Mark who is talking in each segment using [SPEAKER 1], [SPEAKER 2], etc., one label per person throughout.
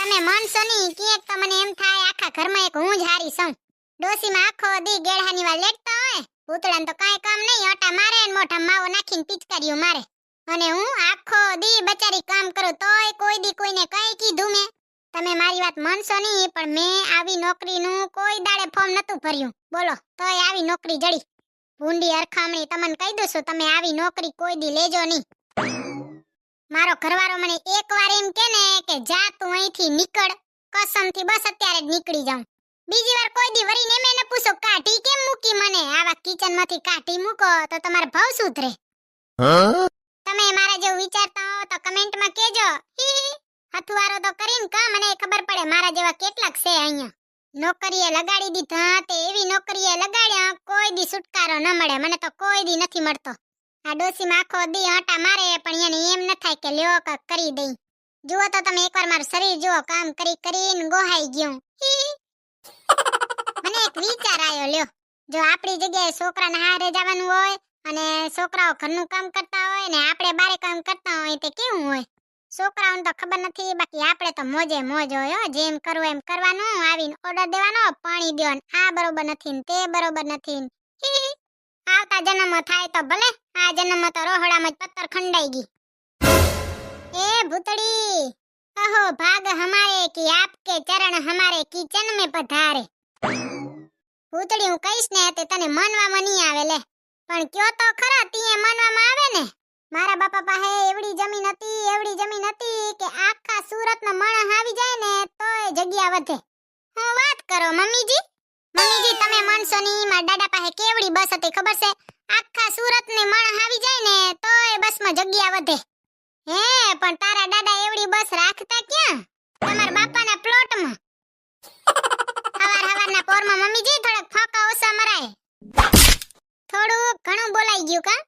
[SPEAKER 1] તમે માનશો નહીં ક્યાંક તો મને એમ થાય આખા ઘરમાં એક હું જ હારી છું. ડોસીમાં આખો દી ગેળહાની વાર લેટતા હોય, ભૂતળાને તો કાંઈ કામ નહીં, ઓટા મારે ને મોઢા માવો નાખીને પિચકારીઓ મારે. અને હું આખો દી બચારી કામ કરું તોય કોઈ દી કોઈને કાંઈ કીધું મેં. તમે મારી વાત માનશો નહીં પણ મેં આવી નોકરીનું કોઈ દાડે ફોર્મ નતું ભર્યું. બોલો તોય આવી નોકરી જડી. ભૂંડી અરખામણી તમને કહી દઉં છું, તમે આવી નોકરી કોઈ દી લેજો નહીં. મારો ઘરવાળો મને એકવાર એમ કે ને કે જા તું અહીંથી નીકળ, કસમથી બસ અત્યારે જ નીકળી જાઉં. બીજી વાર કોઈ દી વરીને એમ એને પૂછો કાઢી કેમ મૂકી મને, આવા કિચનમાંથી કાઢી મૂકો તો તમારો ભાવ સુધરે. તમે મારા જેવું વિચારતા હો તો કમેન્ટમાં કહેજો. હથવારો તો કરીને કા મને ખબર પડે મારા જેવા કેટલાક છે અહીંયા. નોકરીએ લગાડી દીધા તે એવી નોકરીએ લગાડ્યા કોઈ દી છુટકારો ન મળે, મને તો કોઈ દી નથી મળતો. આ ડોસીમાં આખો દી આટા મારે પણ એને એમ ન થાય કે લ્યો કાક કરી દઈ. જુઓ તો તમે એકવાર મારું શરીર જુઓ, કામ કરી કરીને ગોહાઈ ગયું. મને એક વિચાર આવ્યો, લ્યો જો આપણી જગ્યાએ છોકરાને હારે જવાનું હોય અને છોકરાઓ ઘરનું કામ કરતા હોય ને આપણે બારે કામ કરતા હોય તે કેવું હોય. છોકરાઓને તો ખબર નથી, બાકી આપણે તો મોજે મોજ હોય. જેમ કરવું એમ કરવાનું, આવીને ઓર્ડર દેવાનો, પાણી દેવાનું, આ બરોબર નથી ને તે બરોબર નથી. આવતા જન્મ થાય તો ભલે, આ જન્મ તો રોહડામાં જ પત્તર ખંડાઈ ગઈ. એ ભૂતડી કહો ભાગ હમારે કે આપકે ચરણ હમારે કિચન में પધારે. ભૂતડી હું કહીશ ને તે તને માનવામાં નહીં આવે લે, પણ કયો તો ખરા તીએ માનવામાં આવે ને. મારા બાપા પાસે એવડી જમીન હતી કે આખા સુરતનો માણસ આવી જાય ને તોય જગ્યા વધે. હું વાત કરો મમ્મીજી. મમ્મીજી તમે માનશો નહીં, મારા દાદા પાસે કેવડી બસ હતી ખબર છે? આખા સુરતને માણસ આવી જાય ને તોય બસમાં જગ્યા વધે. હે પણ તારા દાદા એવડી બસ રાખતા ક્યાં? તમારા બાપાના પ્લોટમાં. હવારના પોરમાં મમ્મીજી થોડક ફાંકા ઓછા મરાય. થોડું ઘણું બોલાઈ ગયું કા?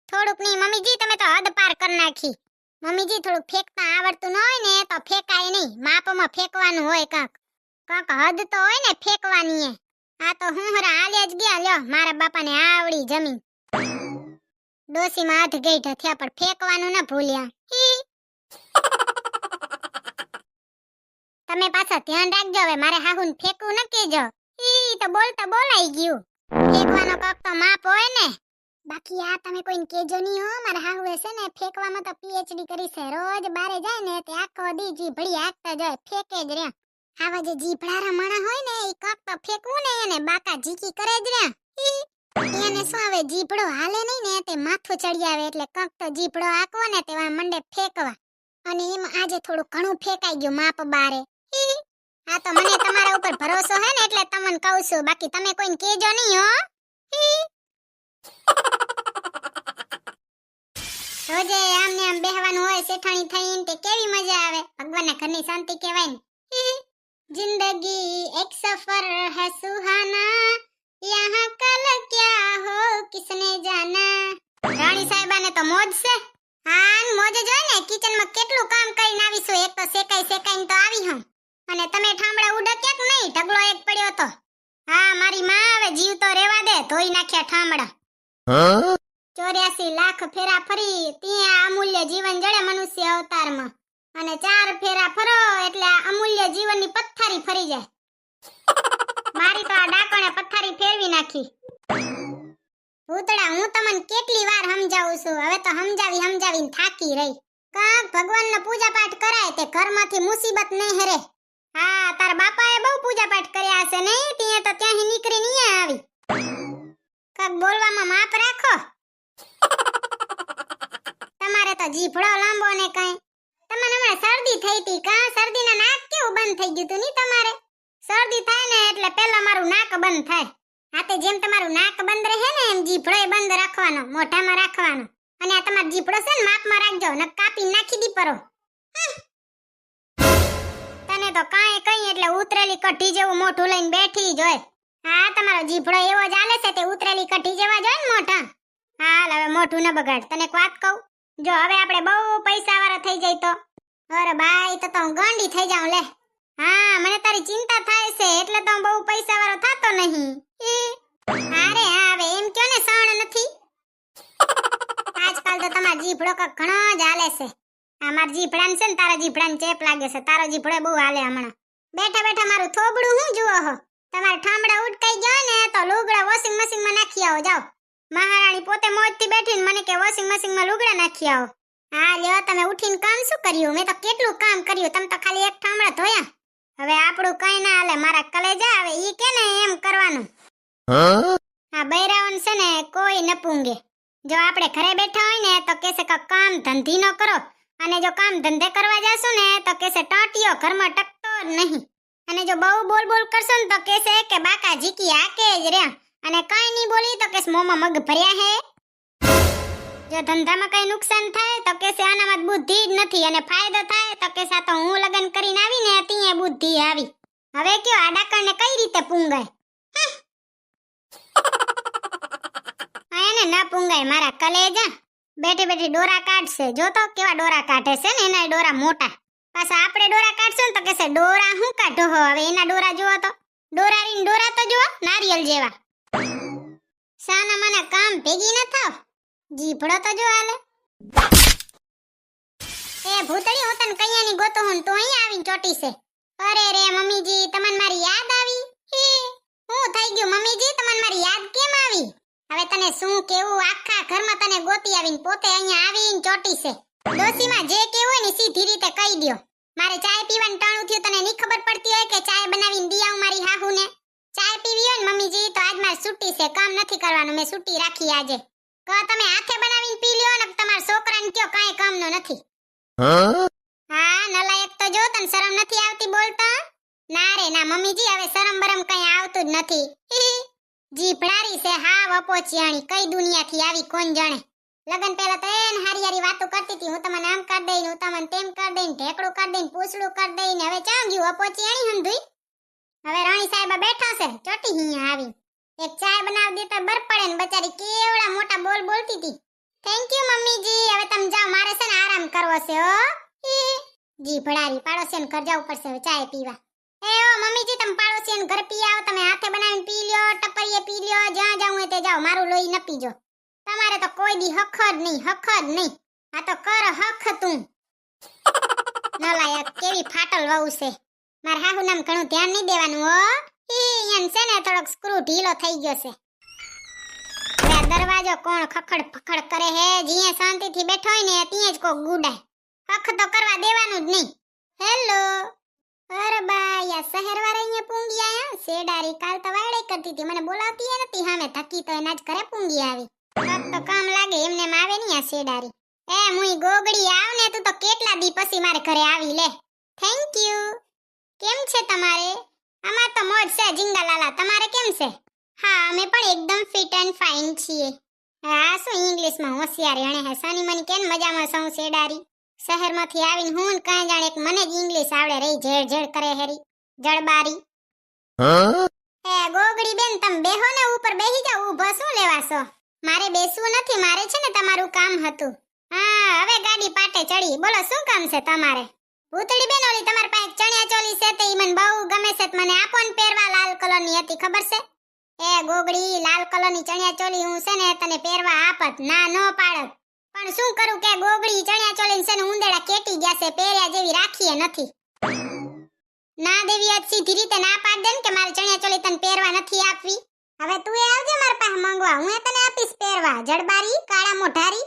[SPEAKER 1] થોડુંક નહીં મમ્મીજી, તમે તો હદ પાર કરી નાખી. મમ્મીજી થોડુંક ફેંકતા આવડતું ન હોય ને તો ફેંકાય નહીં, માપમાં ફેંકવાનું હોય કાક હદ તો હોય ને ફેંકવાની. આ તો હું હરા હાલ્યા જ ગયા. લ્યો મારા બાપાને આવડી જમીન. ડોસીમાં હાથ ગઈઢ થયા પણ ફેંકવાનું ન ભૂલ્યા. તમે પાછા ધ્યાન રાખજો, હવે મારે હાહુને ફેંકવું ન કેજો. તો બોલતા બોલાઈ ગયું. ફેંકવાનો કાક તો માપ હોય ને. બાકી આ તમે કોઈને કેજો નહીં હો, મારા હાહુએ છે ને ફેંકવામાં તો પીએચડી કરી છે. રોજ બારે જાય ને તે આખો દી જીભડી હાકતા જાય, ફેંકે જ રહ્યા. આવા જે જીભડારા માણા હોય ને એ કાક તો ફેંકવું ને એને બાકા જીકી કરે જ રહ્યા. એને શું હવે જીભડો હાલે નહીં ને તે માથું ચડી આવે એટલે કાક તો જીભડો આકવો ને તેવા મંડે ફેંકવા. અને એમ આજે થોડું ઘણું ફેંકાઈ ગયું માપ બારે. આ તો મને તમારા ઉપર ભરોસો હે ને એટલે તમને કહું છું, બાકી તમે કોઈને કેજો નહીં હો. રોજે આમને આમ બેહવાનું હોય શેઠાણી થઈને તે કેવી મજા આવે. ભગવાનના ઘરની શાંતિ કહેવાય ને. जिंदगी एक सफर है सुहाना, यहाँ कल क्या हो किसने जाना. રાણી સાહેબાને તો મોજ છે. હા મોજ જ હોય ને. કિચનમાં કેટલું કામ કરીને આવીશું, એક તો શેકાઈને તો આવી હું. અને તમે ઠામડા ઉડક્યા કે નહીં? ઢગલો એક પડ્યો તો. હા મારી માં હવે જીવ તો રેવા દે, ધોઈ નાખ્યા ઠામડા. 84 લાખ ફેરા ફરી ત્યાં અમૂલ્ય જીવન જડે મનુષ્ય અવતારમાં. અને 4 ફેરા ફરો એટલે અમૂલ્ય જીવનની પથ્થારી ફરી જાય. મારી તો આ ડાકણે પથ્થારી ફેરવી નાખી. ભૂતડા હું તમને કેટલી વાર સમજાવું છું, હવે તો સમજાવીને થાકી રહી. કાક ભગવાનનો પૂજા પાઠ કરાય તે ઘરમાંથી મુસીબત નહીં હરે. હા તારા બાપાએ બહુ પૂજા પાઠ કર્યા હશે નહીં? ત્યાં તો ત્યાંથી નીકળી નહીં આવી. કાક બોલવામાં માપ રાખો. તમારે તો જીભડો લાંબો ને કઈ. તમને હમણાં શરદી થઈ હતી કા? શરદીના નાક કેવું બંધ થઈ ગયું તું ની તમારે? શરદી થાય ને એટલે પહેલા મારું નાક બંધ થાય. આતે જેમ તમારું નાક બંધ રહે ને એમ જીભડોય બંધ રાખવાનો, મોઢામાં રાખવાનો. અને આ તમારો જીભડો છે ને માપમાં રાખજો, ન કાપી નાખી દી પરો. તને તો કાંઈ કઈ એટલે ઉતરેલી કઢી જેવું મોઢું લઈને બેઠી જ હોય. હા તમારો જીભડો એવો જ હાલે છે તે ઉતરેલી કઢી જેવા જ હોય ને મોઢા. હાલ હવે મોઢું ન બગાડ. તને એક વાત કહું, જો હવે આપણે બહુ પૈસા વાળા થઈ જાય તો અરે બાઈ તો હું ગાંડી થઈ જાઉં લે. હા મને તારી ચિંતા થાય છે એટલે તો હું બહુ પૈસા વાળો થાતો નહીં. અરે હા હવે એમ કયો ને સણ નથી. આજકાલ તો તમારા જીભડો ઘણો જ હાલે છે. આ માર જીભડાને છે ને તારા જીભડાને ચેપ લાગે છે. તારો જીભડો બહુ હાલે હમણાં. બેઠા બેઠા મારું થોબડું હું જુઓ હો. તમારા ઠામડા ઉડકાઈ ગયો ને તો લુગડા વોશિંગ મશીનમાં નાખી આવો જાઓ. મહારાણી પોતે મોજથી બેઠીને મને કે વોશિંગ મશીનમાં લુગડા નાખી આવો. હા લ્યો, તમે ઉઠીને કામ શું કર્યું? મેં તો કેટલું કામ કર્યું, તમે તો ખાલી એક ઠામડા ધોયા. હવે આપણું કઈ ના હાલે, મારા કલેજા આવે ઈ કે ને એમ કરવાનું. આ બૈરાઓન છે ને કોઈ ન પૂંગે. જો આપણે ઘરે બેઠા હોય ને તો કેસે કે કામ ધંધી ન કરો, અને જો કામ ધંધે કરવા જાશું ને તો કેસે ટાંટિયો ઘરમાં ટકતો જ નહીં. અને જો બહુ બોલ બોલ કરશો ને તો કેસે કે બાકા જીકી આકે જ રહ્યા, અને કાઈ નહીં બોલી તો કેસ મોમાં મગ ભર્યા હે. જો ધંધામાં કઈ નુકસાન થાય તો કેસે આનામાં બુદ્ધિ જ નથી, અને ફાયદો થાય તો કેસે આ તો હું લગન કરીને આવીને ત્યાં બુદ્ધિ આવી. હવે કયો આ ડાકણને કઈ રીતે પૂંગાય? એને ના પૂંગાય મારા કલેજા. બેઠી બેઠી ડોરા કાઢશે. જો તો કેવા ડોરા કાઢે છે ને, એના ડોરા મોટા. પાછા આપણે ડોરા કાઢશું ને તો કેસે ડોરા હું કાઢો હો. હવે એના ડોરા જુઓ તો, ડોરા તો જુઓ નારિયેલ જેવા. સાના માના કામ ભેગી ન થાવ. જીભડો તો જો હાલે. એ ભૂતળી, હું તને કૈયાની ગોતો હું તો અહીં આવીને ચોટી છે. અરે રે મમ્મીજી, તમને મારી યાદ આવી? હું થઈ ગયું મમ્મીજી, તમને મારી યાદ કેમ આવી? હવે તને શું કેવું, આખા ઘરમાં તને ગોતી આવીને પોતે અહીંયા આવીને ચોટી છે. ડોસીમાં જે કેવું હોય ને સીધી રીતે કહી દ્યો. મારે ચાય પીવાનું ટાણું થયું, તને નહીં ખબર પડતી હોય કે ચાય બનાવીને દી આવું મારી હાહુને? ચાય પીવી હોય ને મમ્મીજી તો આજ મારે છૂટી છે, કામ નથી કરવાનું, મેં છૂટી રાખી આજે. કહો તમે હાથે બનાવીને પી લ્યો ને તમારા છોકરાને કયો કાંઈ કામનો નથી. હા નલાયક તો જો, તને શરમ નથી આવતી બોલતા? ના રે ના મમ્મીજી, હવે શરમ બરમ કઈ આવતું જ નથી. જીભડારી છે હા વપોચિયાણી, કઈ દુનિયાથી આવી કોણ જાણે. લગન પહેલા તો એને હારી હારી વાતો કરતી હતી, હું તમને આમ કરી દઈને, હું તમને તેમ કરી દઈને, ઢેકડું કરી દઈને, પૂછડું કરી દઈને. હવે ચાં ગયું વપોચિયાણી હંધુઈ? હવે રાણી સાહેબા બેઠા છે ચોટી અહીંયા આવી. એક ચાય બનાવી દેતા બર પડે ને, બચારી કેવડા મોટા બોલ બોલતી હતી. થેન્ક યુ મમ્મીજી, હવે તમે જાઓ, મારે છે ને આરામ કરવો છે હો. જીભડારી, પાડોશીને ઘર જવું પડશે હવે ચાય પીવા. એ ઓ મમ્મીજી, તમે પાડોશીને ઘર પી આવો, તમે હાથે બનાવીને પી લ્યો, ટપરીએ પી લ્યો, જ્યાં જાવું હોય તે જાઓ, મારું લોહી ન પીજો. તમારે તો કોઈ દી હક જ નહીં. આ તો કર હક તું. નલાયક, કેવી ફાટલ વહુ છે. માર હાહુ નામ ઘણું ધ્યાન નહીં દેવાનું હો. ઈયન છે ને થોડોક સ્ક્રૂ ઢીલો થઈ ગયો છે. હવે આ દરવાજો કોણ ખખડ ફખડ કરે હે? જીએ શાંતિથી બેઠો હોય ને ત્યાં જ કોક ગુડાય. હક તો કરવા દેવાનું જ નહીં. હેલો. અરે બાઈ, આ શહેરવાળા અહીંયા પૂંગી આયા. શેડારી કાલ તો વાડે કરતી હતી, મને બોલાવતી એ નથી સામે, થકી તો એના જ ઘરે પૂંગી આવી. તો કામ લાગે એમને આવે નહીં આ શેડારી. એ મુઈ ગોગડી, આવ ને તું તો કેટલા દી પછી મારે ઘરે આવી લે. Thank you. કેમ છે તમારે? અમાર તો મોજ છે જીંગાલાલા, તમારે કેમ છે? હા અમે પણ એકદમ ફિટ એન્ડ ફાઇન છીએ. હા શું ઇંગ્લિશમાં હોશિયાર એણે હે સાની મની કેમ મજામાં સૌ શેડારી. શહેરમાંથી આવીને હું કાંઈ જાણે એક મને જ ઇંગ્લિશ આવડે રહી, ઝેડ ઝેડ કરે હેરી જળબારી. હે ગોગડી બેન, તમે બેહો ને ઉપર બેહી જાવ, ઊભો શું લેવાસો? મારે બેસવું નથી, મારે છે ને તમારું કામ હતું. હા હવે ગાડી પાટે ચડી, બોલો શું કામ છે તમારે? ભૂતળી બેન, ઓલી તમાર પાસે ચણિયા ચોલી છે તે ઈ મને બહુ ગમે છે, મને આપો ને પહેરવા, લાલ કલરની હતી ખબર છે? એ ગોગડી, લાલ કલરની ચણિયા ચોલી હું છે ને તને પહેરવા આપત, ના નો પાડત. પણ શું કરું કે ગોગડી, ચણિયા ચોલી છે ને ઉંદેડા કેટી ગયા છે, પહેર્યા જેવી રાખીએ નથી. ના દેવી આજ સીધી રીતે ના પાડ દે ને કે મારે ચણિયા ચોલી તને પહેરવા નથી આપવી. હવે તું એ આવજે મારા પાસે માંગવા, હું તને આપીશ પહેરવા. જડબારી, કાળા મોઢારી.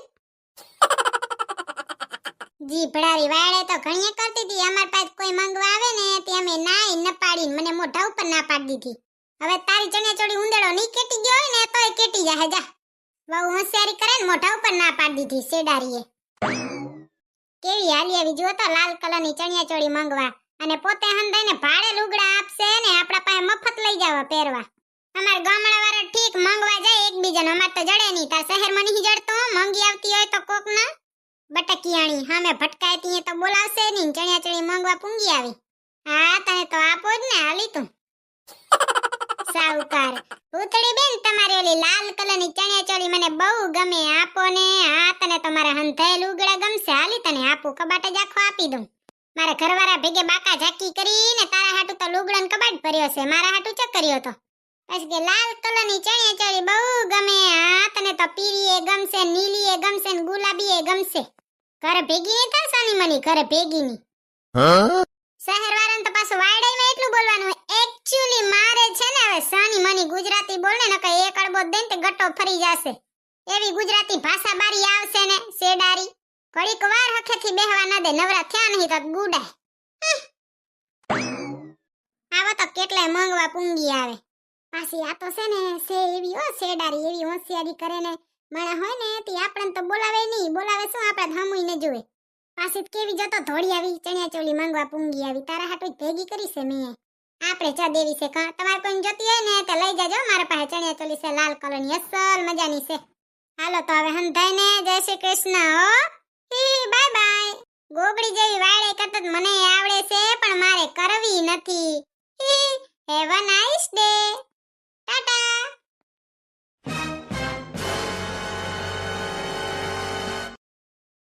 [SPEAKER 1] જીભડારી વાળે તો ઘણીએ કરતી હતી, અમાર પાસે કોઈ માંગવા આવે ને તે અમે નાઈ ન પાડીને મને મોઢા ઉપર ના પાડી દીધી. હવે તારી ચણિયા ચોળી ઉંદેડો નહીં કેટી ગયો હોય ને તોય કેટી જાય જા. બહુ હોશિયારી કરે ને મોઢા ઉપર ના પાડી દીધી શેડારીએ. કેવી હાલી આવી જો તો લાલ કલરની ચણિયા ચોળી માંગવા, અને પોતે હંધાઈને ભાડે લુગડા આપશે ને આપણા પાસે મફત લઈ જાવ પહેરવા. અમાર ગામડા વાળા ઠીક માંગવા જાય એકબીજાને, અમાર તો જડે નહીં. તાર શહેરમાં નહીં જડતો, માંગી આવતી હોય તો કોક ના બટકિયાણી સામે ભટકાયતી તો બોલાવશે નહીં. ચણિયા ચોળી માંગવા પૂંગી આવી. હા તને તો આપો જ ને, હાલી તું સાવકાર. ભૂતળી બેન, તમારી ઓલી લાલ કલરની ચણિયા ચોળી મને બહુ ગમે, આપો ને. હા તને તો મારા હંધાય લુગડા ગમશે, હાલી તને આપું, કબાટ જ આખો આપી દઉં. મારા ઘરવાળા ભેગે બાકા ઝાકી કરીને તારા હાટું તો લુગડાનો કબાટ ભર્યો છે, મારા હાટું ચક કર્યો તો. પછી કે લાલ કલરની ચણિયા ચોળી બહુ ગમે. હા તને તો પીળી એ ગમશે, નીલી એ ગમશે ને ગુલાબી એ ગમશે. ઘરે ભેગી નહીં થાય સાની મની ઘરે ભેગી ની શહેર વાળાને તો પાછું વાયડાઈમાં એટલું બોલવાનું એકચ્યુઅલી મારે છે ને હવે સાની મની ગુજરાતી બોલને નકર એક અડબો દઈને તે ગટ્ટો ફરી જાશે એવી ગુજરાતી ભાષા બારી આવશે ને સેડારી ઘડીક વાર હખેથી બેહવા ન દે નવરા થયા નહીં તો ગુડાય આવો તો કેટલાય મંગવા પૂંગી આવે પાછી આ તો છે ને સે એવી હો સેડારી એવી હોશિયારી કરે ને માણા હોય ને તે આપણને તો બોલાવે નહીં બોલાવે શું આપણે હમુઈ ન જોવે પાછી તો કેવી જતો ધોળી આવી ચણિયા ચોલી માંગવા પૂંગી આવી તારા હાટુ ભેગી કરી છે મેં આપણે ચા દેવી છે કા તમારે કોઈ જોતી હોય ને તો લઈ જાજો મારા પાસે ચણિયા ચોલી છે લાલ કલરની અસલ મજાની છે હાલો તો હવે હંધાઈને જય શ્રી કૃષ્ણ હો બાય બાય ગોગડી જેવી વાળે કરત મને આવડે છે પણ મારે કરવી નથી હેવ અ નાઇસ ડે